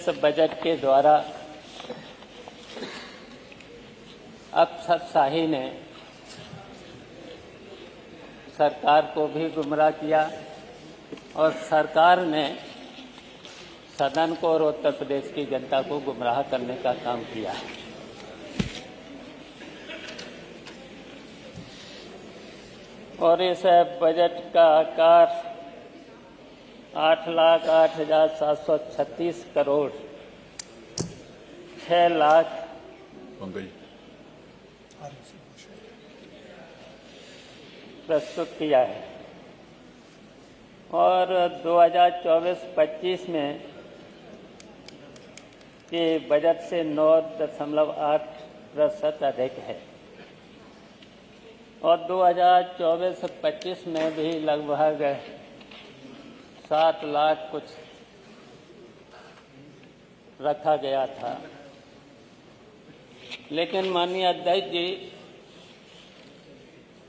इस बजट के द्वारा अफसरशाही ने सरकार को भी गुमराह किया और सरकार ने सदन को और उत्तर प्रदेश की जनता को गुमराह करने का काम किया है। और इस बजट का आकार 8,08,736 करोड़ 6 लाख प्रस्तुत किया है और 2024-25 में के बजट से 9.8% अधिक है और 2024-25 में भी लगभग 7 लाख कुछ रखा गया था। लेकिन माननीय अध्यक्ष जी,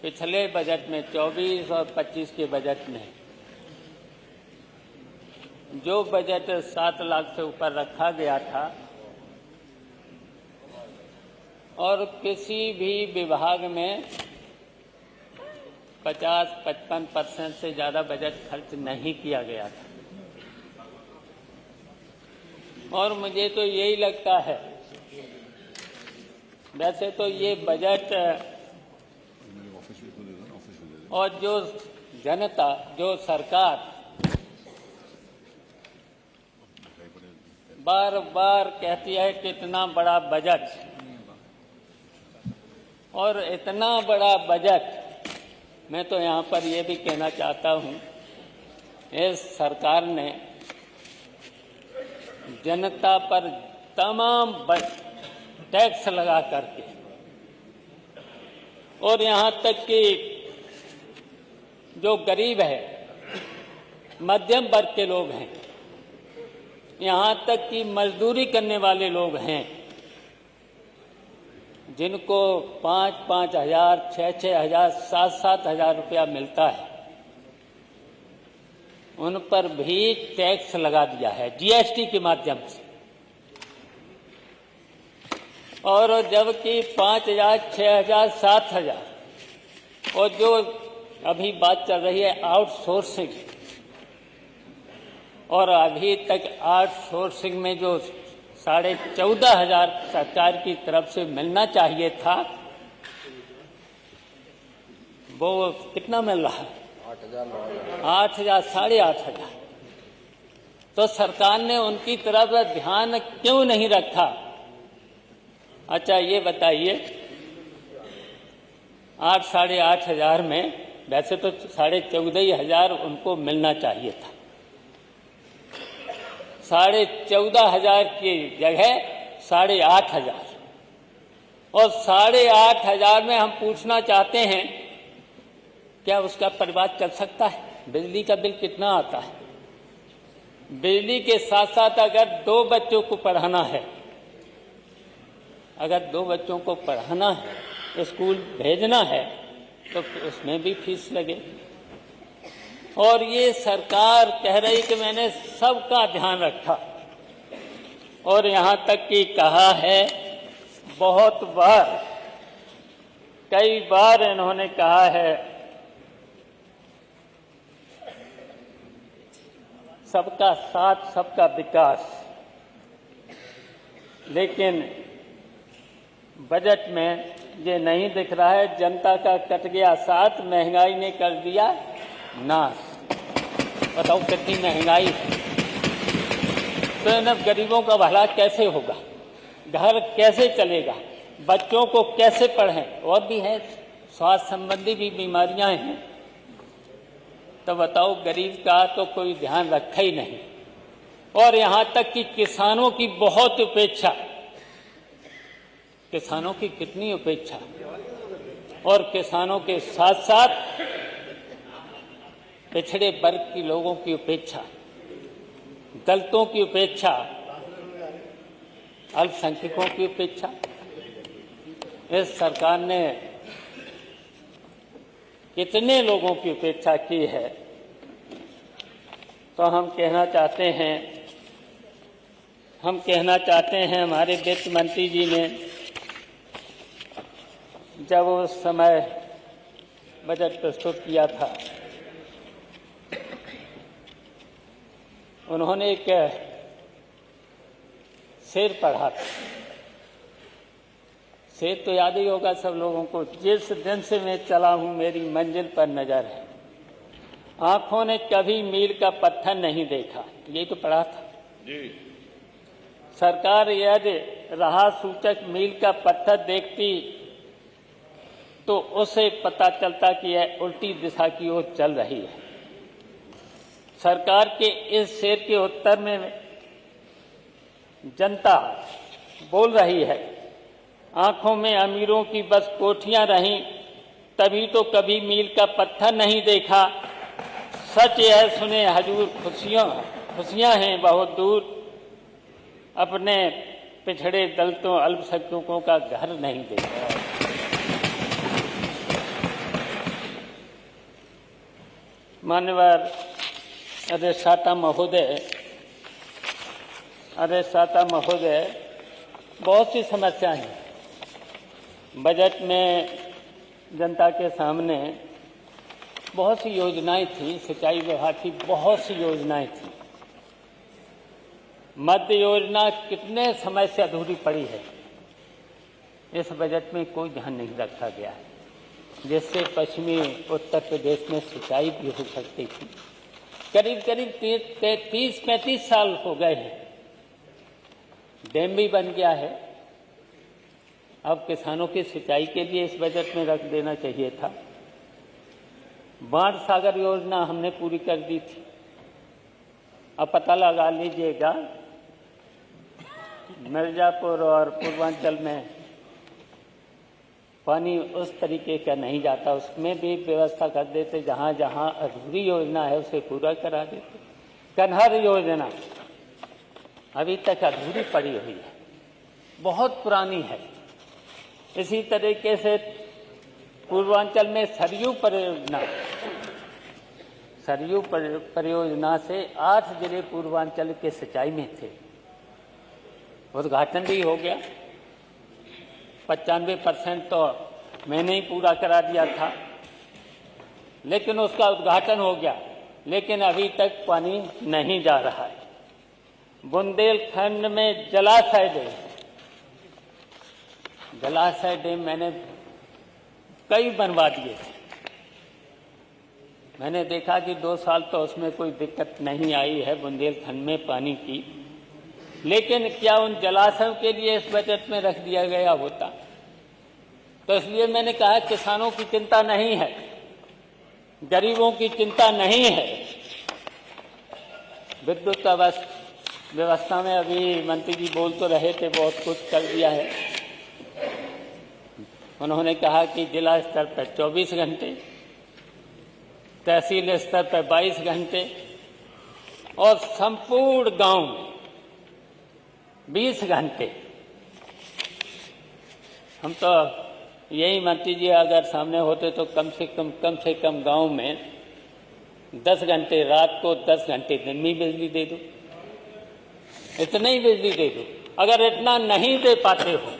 पिछले बजट में 24 और 25 के बजट में जो बजट 7 लाख से ऊपर रखा गया था और किसी भी विभाग में 50-55% से ज़्यादा बजट खर्च नहीं किया गया था। और मुझे तो यही लगता है, वैसे तो ये बजट और जो जनता, जो सरकार बार बार कहती है कि इतना बड़ा बजट, और इतना बड़ा बजट, मैं तो यहाँ पर ये भी कहना चाहता हूँ, इस सरकार ने जनता पर तमाम टैक्स लगा करके और यहाँ तक कि जो गरीब है, मध्यम वर्ग के लोग हैं, यहाँ तक कि मजदूरी करने वाले लोग हैं, जिनको 5-5 हजार, 6-6 हजार, 7-7 हजार रुपया मिलता है, उन पर भी टैक्स लगा दिया है जीएसटी के माध्यम से। और जबकि 5 हजार, 6 हजार, 7 हजार, और जो अभी बात चल रही है आउटसोर्सिंग, और अभी तक आउटसोर्सिंग में जो 14,500 सरकार की तरफ से मिलना चाहिए था, वो कितना मिल रहा है? 8,000, 8,500। तो सरकार ने उनकी तरफ ध्यान क्यों नहीं रखा? अच्छा ये बताइए, 8,000-8,500 में वैसे तो 14,500 उनको मिलना चाहिए था। 14,500 की जगह 8,500, और 8,500 में हम पूछना चाहते हैं, क्या उसका परिवार चल सकता है? बिजली का बिल कितना आता है? बिजली के साथ साथ अगर 2 बच्चों को पढ़ाना है, अगर 2 बच्चों को पढ़ाना है, स्कूल भेजना है, तो उसमें भी फीस लगे। और ये सरकार कह रही कि मैंने सबका ध्यान रखा, और यहाँ तक कि कहा है, बहुत बार, कई बार इन्होंने कहा है सबका साथ सबका विकास, लेकिन बजट में ये नहीं दिख रहा है। जनता का कट गया साथ, महंगाई ने कर दिया नाश। बताओ कितनी महंगाई है, तो इन गरीबों का भला कैसे होगा? घर कैसे चलेगा? बच्चों को कैसे पढ़ें? और भी है, स्वास्थ्य संबंधी भी बीमारियां हैं, तो बताओ गरीब का तो कोई ध्यान रखा ही नहीं। और यहाँ तक कि किसानों की बहुत उपेक्षा, किसानों की कितनी उपेक्षा, और किसानों के साथ साथ पिछड़े वर्ग के लोगों की उपेक्षा, दलितों की उपेक्षा, अल्पसंख्यकों की उपेक्षा। इस सरकार ने कितने लोगों की उपेक्षा की है। तो हम कहना चाहते हैं हम कहना चाहते हैं, हमारे वित्त मंत्री जी ने जब उस समय बजट प्रस्तुत किया था, उन्होंने एक शेर पढ़ा था। शेर तो याद ही होगा सब लोगों को, जिस दिन से मैं चला हूं मेरी मंजिल पर नजर है, आंखों ने कभी मील का पत्थर नहीं देखा। यही तो पढ़ा था जी। सरकार यदि राह सूचक मील का पत्थर देखती तो उसे पता चलता कि यह उल्टी दिशा की ओर चल रही है। सरकार के इस शेर के उत्तर में जनता बोल रही है, आंखों में अमीरों की बस कोठियां रहीं, तभी तो कभी मील का पत्थर नहीं देखा। सच यह सुने हजूर, खुशियां हैं बहुत दूर, अपने पिछड़े दलितों अल्पसंख्यकों का घर नहीं देखा। मान्यवर अधिष्ठाता महोदय, बहुत सी समस्याएं हैं बजट में। जनता के सामने बहुत सी योजनाएं थी, सिंचाई विभाग की बहुत सी योजनाएं थी। मध्य योजना कितने समय से अधूरी पड़ी है, इस बजट में कोई ध्यान नहीं रखा गया है, जिससे पश्चिमी उत्तर प्रदेश में सिंचाई भी हो सकती थी। करीब 30-35 साल हो गए हैं, डैम भी बन गया है। अब किसानों की सिंचाई के लिए इस बजट में रख देना चाहिए था। बाढ़ सागर योजना हमने पूरी कर दी थी। अब पता लगा लीजिएगा, मिर्जापुर और पूर्वांचल में पानी उस तरीके का नहीं जाता, उसमें भी व्यवस्था कर देते। जहाँ जहाँ अधूरी योजना है उसे पूरा करा देते। कन्हर योजना अभी तक अधूरी पड़ी हुई है, बहुत पुरानी है। इसी तरीके से पूर्वांचल में सरयू परियोजना से 8 जिले पूर्वांचल के सिंचाई में थे, उद्घाटन भी हो गया। 95% तो मैंने ही पूरा करा दिया था, लेकिन उसका उद्घाटन हो गया, लेकिन अभी तक पानी नहीं जा रहा है। बुंदेलखंड में जलाशय डैम मैंने कई बनवा दिए थे। मैंने देखा कि 2 साल तो उसमें कोई दिक्कत नहीं आई है बुंदेलखंड में पानी की, लेकिन क्या उन जलाशयों के लिए इस बजट में रख दिया गया होता? तो इसलिए मैंने कहा, किसानों की चिंता नहीं है, गरीबों की चिंता नहीं है। विद्युत व्यवस्था में अभी मंत्री जी बोल तो रहे थे, बहुत कुछ कर दिया है। उन्होंने कहा कि जिला स्तर पर 24 घंटे, तहसील स्तर पर 22 घंटे और संपूर्ण गांव में 20 घंटे। हम तो यही मंत्री जी अगर सामने होते तो कम से कम गांव में 10 घंटे रात को, 10 घंटे दिन में बिजली दे दो। इतना ही बिजली दे दो। अगर इतना नहीं दे पाते हो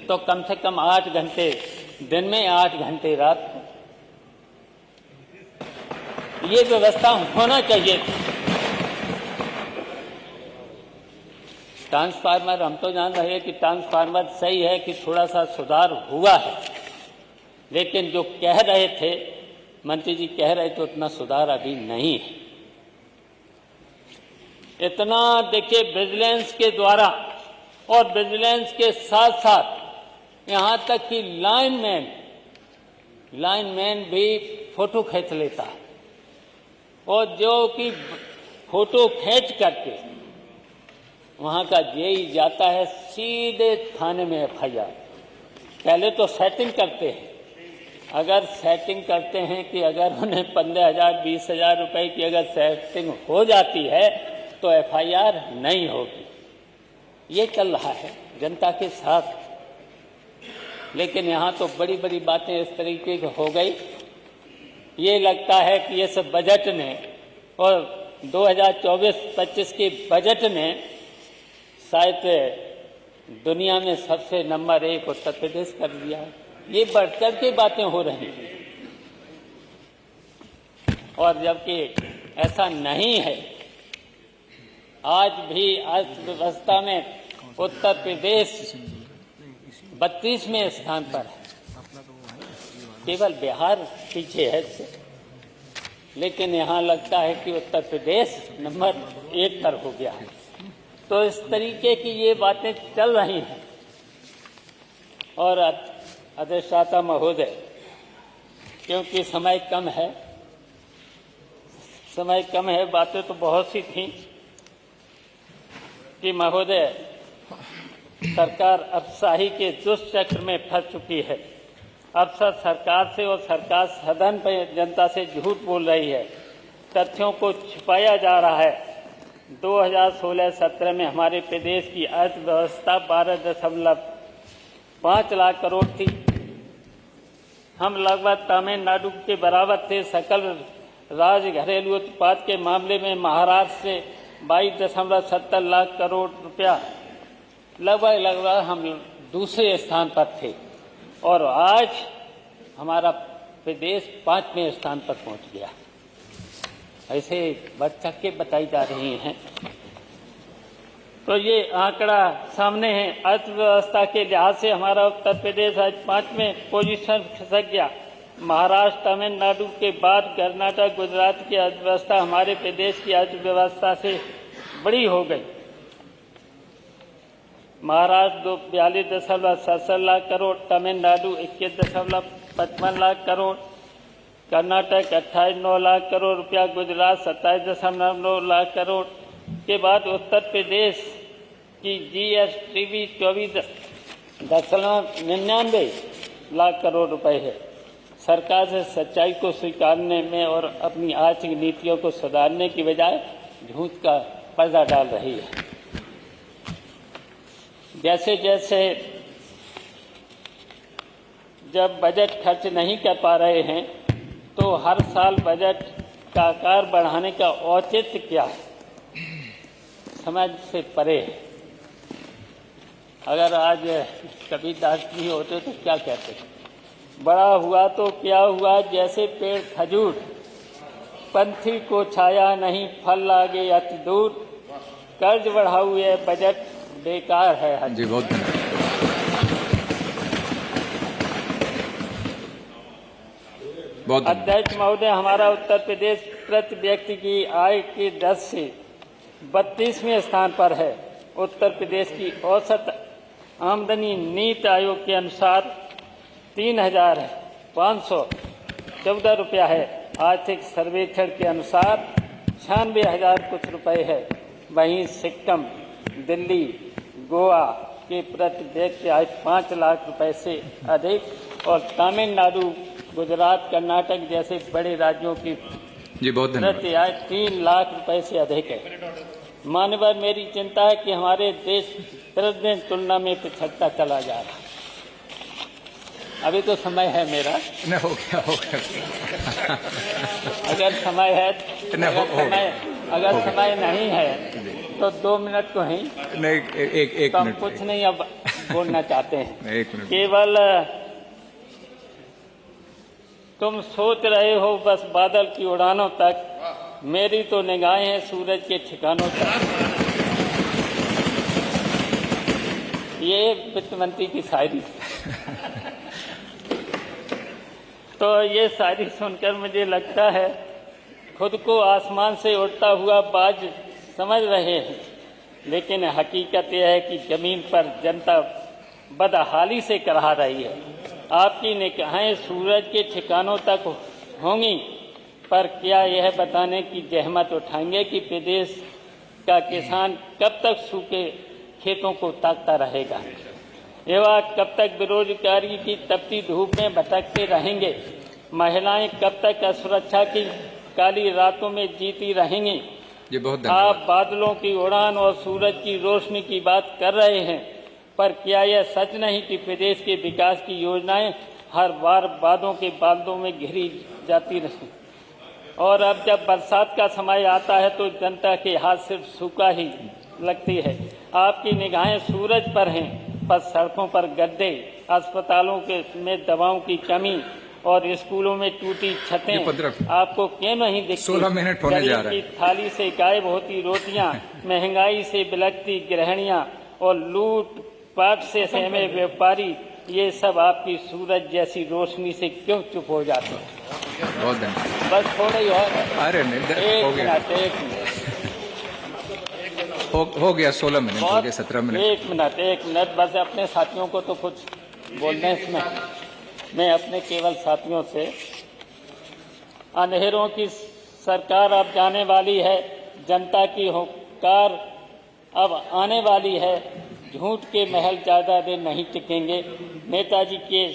तो कम से कम 8 घंटे दिन में, 8 घंटे रात को, ये व्यवस्था होना चाहिए। ट्रांसफार्मर, हम तो जान रहे हैं कि ट्रांसफार्मर सही है कि थोड़ा सा सुधार हुआ है, लेकिन जो कह रहे थे मंत्री जी, कह रहे थे उतना सुधार अभी नहीं है। इतना देखिए, विजिलेंस के द्वारा और विजिलेंस के साथ साथ यहाँ तक कि लाइनमैन भी फोटो खींच लेता है, और जो कि फोटो खींच करके वहाँ का जेई जाता है सीधे थाने में FIR। पहले तो सेटिंग करते हैं, अगर सेटिंग करते हैं कि अगर उन्हें 15,000-20,000 रुपए की अगर सेटिंग हो जाती है तो FIR नहीं होगी। ये चल रहा है जनता के साथ, लेकिन यहाँ तो बड़ी बड़ी बातें इस तरीके की हो गई। ये लगता है कि इस बजट ने और 2024-25 के बजट ने शायद दुनिया में सबसे नंबर 1 उत्तर प्रदेश कर दिया है। ये बढ़कर के बातें हो रही हैं, और जबकि ऐसा नहीं है। आज भी अर्थव्यवस्था में उत्तर प्रदेश 32वें स्थान पर है, केवल बिहार पीछे है इससे। लेकिन यहाँ लगता है कि उत्तर प्रदेश नंबर 1 पर हो गया है। तो इस तरीके की ये बातें चल रही हैं। और अधिष्ठाता महोदय, क्योंकि समय कम है, बातें तो बहुत सी थी कि महोदय, सरकार अफसाही के दुष्चक्र में फंस चुकी है। अफसर सरकार से और सरकार सदन पर जनता से झूठ बोल रही है, तथ्यों को छुपाया जा रहा है। 2016-17 में हमारे प्रदेश की अर्थव्यवस्था 12.5 लाख करोड़ थी। हम लगभग तमिलनाडु के बराबर थे। सकल राज्य घरेलू उत्पाद के मामले में महाराष्ट्र से 22.70 लाख करोड़ रुपया, लगभग हम दूसरे स्थान पर थे। और आज हमारा प्रदेश 5वें स्थान पर पहुंच गया। ऐसे बढ़ चढ़ के बताई जा रही हैं। तो ये आंकड़ा सामने है। अर्थव्यवस्था के लिहाज से हमारा उत्तर प्रदेश आज 5वें पोजीशन खिसक गया। महाराष्ट्र, तमिलनाडु के बाद कर्नाटक, गुजरात की अर्थव्यवस्था हमारे प्रदेश की अर्थव्यवस्था से बड़ी हो गई। महाराष्ट्र 42.77 लाख करोड़, तमिलनाडु 21.55 लाख करोड़, कर्नाटक 28.9 लाख करोड़ रुपया, गुजरात 27.9 लाख करोड़ के बाद उत्तर प्रदेश की जीएसटी भी 24.99 लाख करोड़ रुपए है। सरकार से सच्चाई को स्वीकारने में और अपनी आर्थिक नीतियों को सुधारने की बजाय झूठ का पर्दा डाल रही है। जैसे जैसे जब बजट खर्च नहीं कर पा रहे हैं, तो हर साल बजट का आकार बढ़ाने का औचित्य क्या है, समझ से परे है। अगर आज कबीरदास जी होते तो क्या कहते? बड़ा हुआ तो क्या हुआ, जैसे पेड़ खजूर, पंथी को छाया नहीं, फल लागे अति दूर, कर्ज बढ़ा हुए बजट बेकार है। जी बहुत अध्यक्ष महोदय, हमारा उत्तर प्रदेश प्रति व्यक्ति की आय की दर से 32वें स्थान पर है। उत्तर प्रदेश की औसत आमदनी नीति आयोग के अनुसार 3,514 रुपया है। आर्थिक सर्वेक्षण के अनुसार 96,000 कुछ रुपए है। वहीं सिक्किम, दिल्ली, गोवा के प्रति व्यक्ति आय 5 लाख रुपए से अधिक और तमिलनाडु, गुजरात, कर्नाटक जैसे बड़े राज्यों की प्रति आय 3 लाख रुपए से अधिक है। माननीय, मेरी चिंता है कि हमारे देश प्रतिदिन तुलना में पिछड़ता चला जा रहा है। अभी तो समय है मेरा, नहीं हो गया अगर समय है, अगर समय नहीं है तो 2 मिनट को ही नहीं, एक तो हम मिनट कुछ नहीं अब बोलना चाहते हैं। 1 मिनट केवल तुम सोच रहे हो बस बादल की उड़ानों तक, मेरी तो निगाहें हैं सूरज के ठिकानों तक। ये वित्त मंत्री की शायरी। तो ये शायरी सुनकर मुझे लगता है खुद को आसमान से उड़ता हुआ बाज समझ रहे हैं, लेकिन हकीकत यह है कि जमीन पर जनता बदहाली से करहा रही है। आपकी निगाहें सूरज के ठिकानों तक होंगी, पर क्या यह बताने की जहमत उठाएंगे कि प्रदेश का किसान कब तक सूखे खेतों को ताकता रहेगा, एवं कब तक बेरोजगारी की तपती धूप में भटकते रहेंगे, महिलाएं कब तक असुरक्षा की काली रातों में जीती रहेंगी। आप बादलों की उड़ान और सूरज की रोशनी की बात कर रहे हैं, पर क्या यह सच नहीं कि प्रदेश के विकास की योजनाएं हर बार वादों के बादलों में घिरी जाती रही, और अब जब बरसात का समय आता है तो जनता के हाथ सिर्फ सूखा ही लगती है। आपकी निगाहें सूरज पर हैं, पर सड़कों पर गड्ढे, अस्पतालों के में दवाओं की कमी और स्कूलों में टूटी छतें आपको क्यों नहीं दिखती? 16 मिनट होने जा रहा है। गरीब की थाली से गायब होती रोटियां, महंगाई से बिलखती गृहणियां और लूट पाट से सहमे व्यापारी, ये सब आपकी सूरज जैसी रोशनी से क्यों चुप हो जाते हैं? बहुत धन्यवाद। बस थोड़ा ही और अरे नहीं, हो गया, एक मिनट हो गया 16 मिनट हो गए, 17 मिनट। एक मिनट बस। अपने साथियों को तो कुछ बोलना है इसमें। मैं अपने केवल साथियों से, अंधेरों की सरकार अब जाने वाली है, जनता की हुंकार अब आने वाली है, झूठ के महल ज्यादा देर नहीं टिकेंगे। नेताजी के